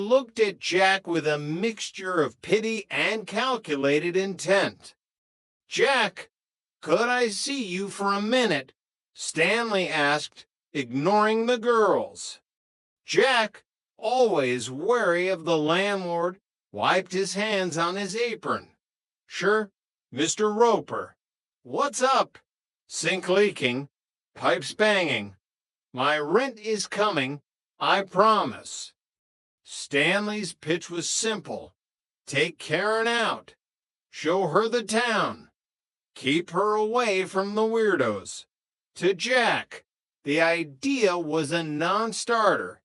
looked at Jack with a mixture of pity and calculated intent. "Jack, could I see you for a minute?" Stanley asked, ignoring the girls. Jack, always wary of the landlord, wiped his hands on his apron. "Sure, Mr. Roper." "What's up?" "Sink leaking. Pipes banging. My rent is coming, I promise." Stanley's pitch was simple. Take Karen out. Show her the town. Keep her away from the weirdos. To Jack, the idea was a non-starter.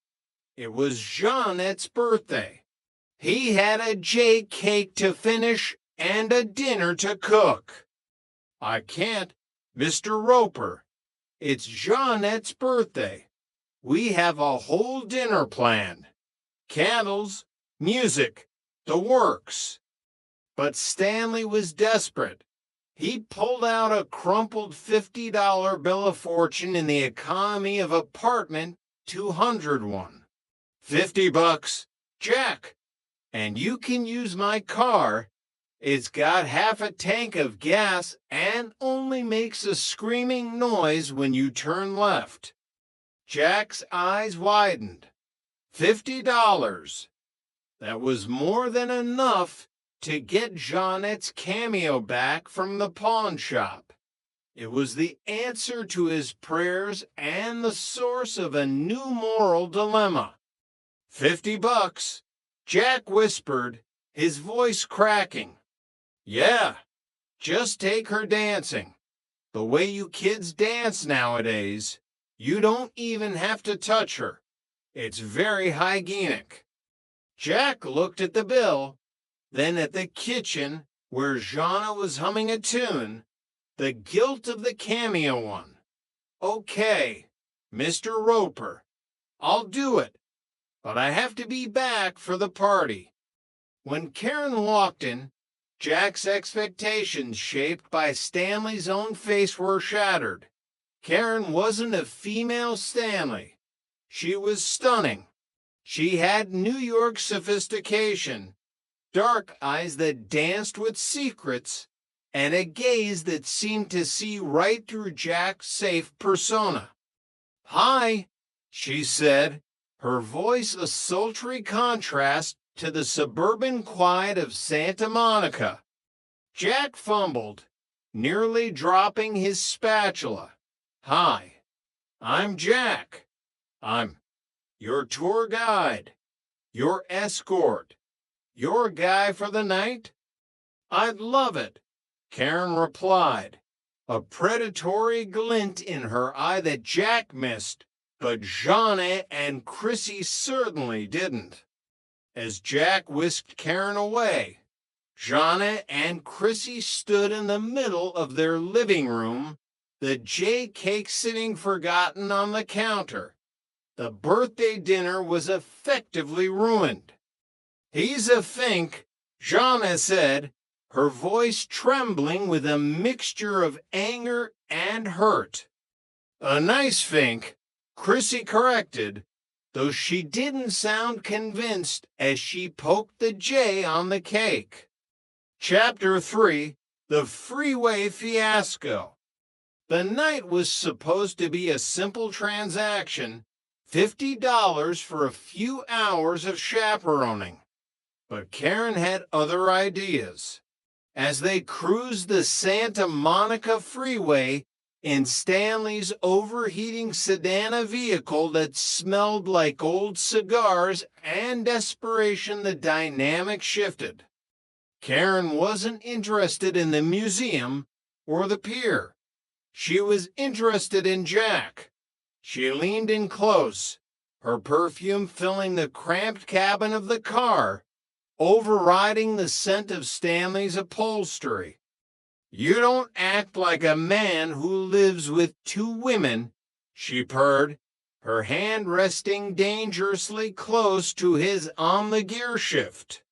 It was Jeanette's birthday. He had a J cake to finish and a dinner to cook. "I can't, Mr. Roper. It's Jeanette's birthday. We have a whole dinner planned. Candles, music, the works." But Stanley was desperate. He pulled out a crumpled $50 bill of fortune in the economy of apartment 201. $50, Jack. And you can use my car. It's got half a tank of gas and only makes a screaming noise when you turn left. Jack's eyes widened. $50. That was more than enough to get Jeanette's cameo back from the pawn shop. It was the answer to his prayers and the source of a new moral dilemma. $50, Jack whispered, his voice cracking. "Yeah, just take her dancing. The way you kids dance nowadays, you don't even have to touch her. It's very hygienic." Jack looked at the bill, then at the kitchen where Jeanna was humming a tune, the guilt of the cameo one. "Okay, Mr. Roper, I'll do it, but I have to be back for the party." When Karen walked in, Jack's expectations shaped by Stanley's own face were shattered. Karen wasn't a female Stanley. She was stunning. She had New York sophistication, dark eyes that danced with secrets, and a gaze that seemed to see right through Jack's safe persona. "Hi," she said, her voice a sultry contrast to the suburban quiet of Santa Monica. Jack fumbled, nearly dropping his spatula. "Hi, I'm Jack. I'm your tour guide, your escort, your guy for the night." "I'd love it," Karen replied, a predatory glint in her eye that Jack missed, but Jeanette and Chrissy certainly didn't. As Jack whisked Karen away, Jeanette and Chrissy stood in the middle of their living room, the J cake sitting forgotten on the counter. The birthday dinner was effectively ruined. "He's a fink," Jeanette said, her voice trembling with a mixture of anger and hurt. "A nice fink," Chrissy corrected, though she didn't sound convinced as she poked the J on the cake. Chapter 3: The Freeway Fiasco. The night was supposed to be a simple transaction, $50 for a few hours of chaperoning. But Karen had other ideas. As they cruised the Santa Monica Freeway in Stanley's overheating sedan vehicle that smelled like old cigars and desperation, the dynamic shifted. Karen wasn't interested in the museum or the pier. She was interested in Jack. She leaned in close, her perfume filling the cramped cabin of the car, overriding the scent of Stanley's upholstery. "You don't act like a man who lives with two women," she purred, her hand resting dangerously close to his on the gear shift.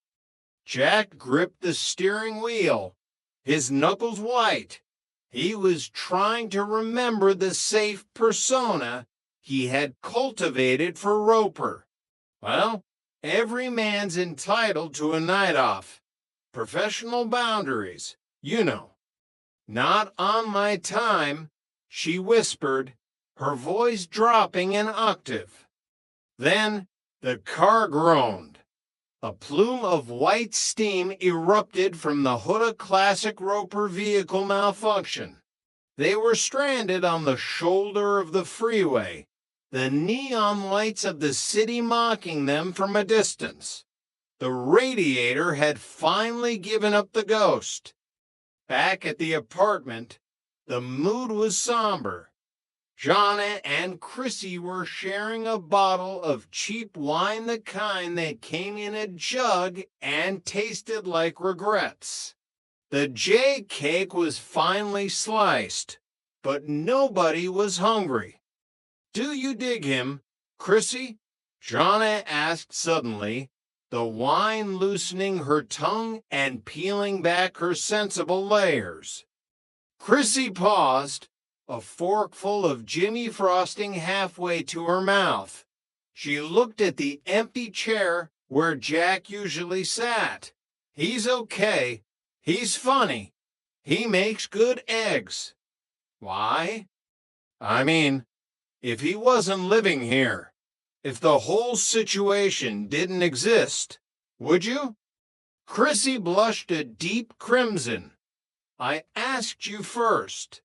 Jack gripped the steering wheel, his knuckles white. He was trying to remember the safe persona he had cultivated for Roper. Well, Every man's entitled to a night off. Professional boundaries, you know. Not on my time, she whispered, her voice dropping an octave. Then the car groaned. A plume of white steam erupted from the hood of classic Roper vehicle malfunction. They were stranded on the shoulder of the freeway, the neon lights of the city mocking them from a distance. The radiator had finally given up the ghost. Back at the apartment, the mood was somber. Jonna and Chrissy were sharing a bottle of cheap wine, the kind that came in a jug and tasted like regrets. The J cake was finely sliced, but nobody was hungry. "Do you dig him, Chrissy?" Jonna asked suddenly, the wine loosening her tongue and peeling back her sensible layers. Chrissy paused, a forkful of Jimmy frosting halfway to her mouth. She looked at the empty chair where Jack usually sat. "He's okay. He's funny. He makes good eggs." "Why?" "I mean, if he wasn't living here, if the whole situation didn't exist, would you?" Chrissy blushed a deep crimson. "I asked you first."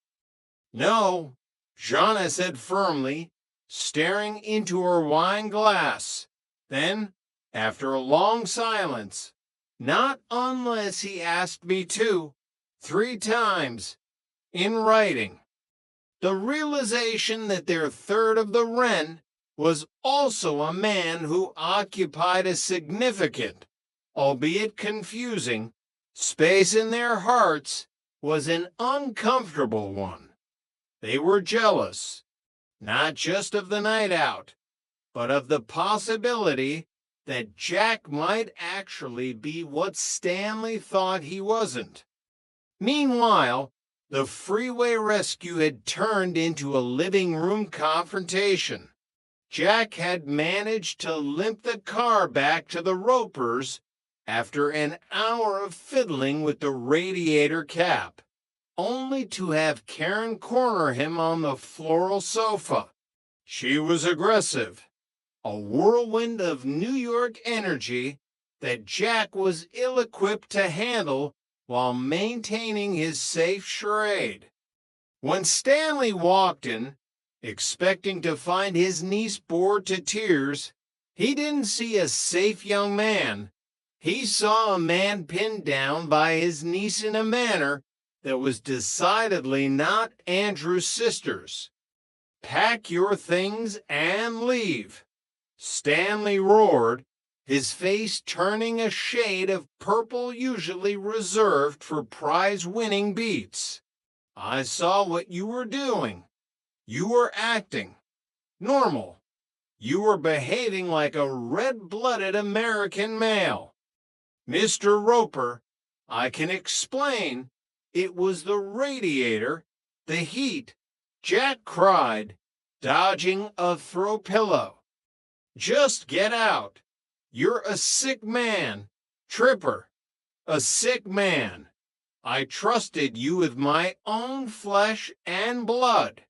"No," Jonna said firmly, staring into her wine glass. Then, after a long silence, "Not unless he asked me to, 3 times, in writing." The realization that their third of the rent was also a man who occupied a significant, albeit confusing, space in their hearts was an uncomfortable one. They were jealous, not just of the night out, but of the possibility that Jack might actually be what Stanley thought he wasn't. Meanwhile, the freeway rescue had turned into a living room confrontation. Jack had managed to limp the car back to the Ropers after an hour of fiddling with the radiator cap, only to have Karen corner him on the floral sofa. She was aggressive, a whirlwind of New York energy that Jack was ill-equipped to handle while maintaining his safe charade. When Stanley walked in, expecting to find his niece bored to tears, he didn't see a safe young man. He saw a man pinned down by his niece in a manner that was decidedly not Andrew's sister's. "Pack your things and leave," Stanley roared, his face turning a shade of purple usually reserved for prize-winning beats. "I saw what you were doing. You were acting normal. You were behaving like a red-blooded American male. Mr. Roper, I can explain. It was the radiator, the heat," Jack cried, dodging a throw pillow. "Just get out. You're a sick man, Tripper, a sick man. I trusted you with my own flesh and blood."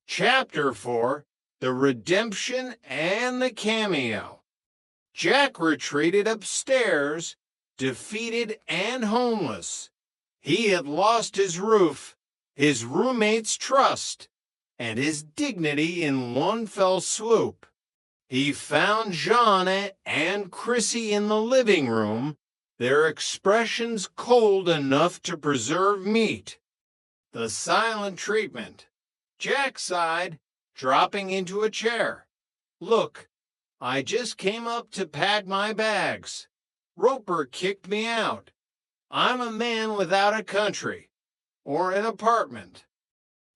Chapter 4, The Redemption and the Cameo. Jack retreated upstairs, defeated and homeless. He had lost his roof, his roommate's trust, and his dignity in one fell swoop. He found Jonna and Chrissy in the living room, their expressions cold enough to preserve meat. The silent treatment. Jack sighed, dropping into a chair. "Look, I just came up to pack my bags. Roper kicked me out. I'm a man without a country, or an apartment."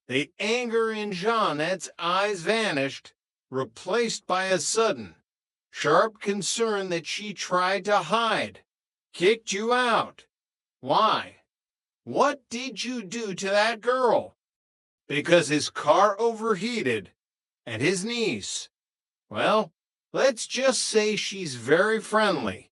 The anger in Jeanette's eyes vanished, replaced by a sudden, sharp concern that she tried to hide. "Kicked you out? Why? What did you do to that girl?" "Because his car overheated. And his niece. Well, Let's just say she's very friendly.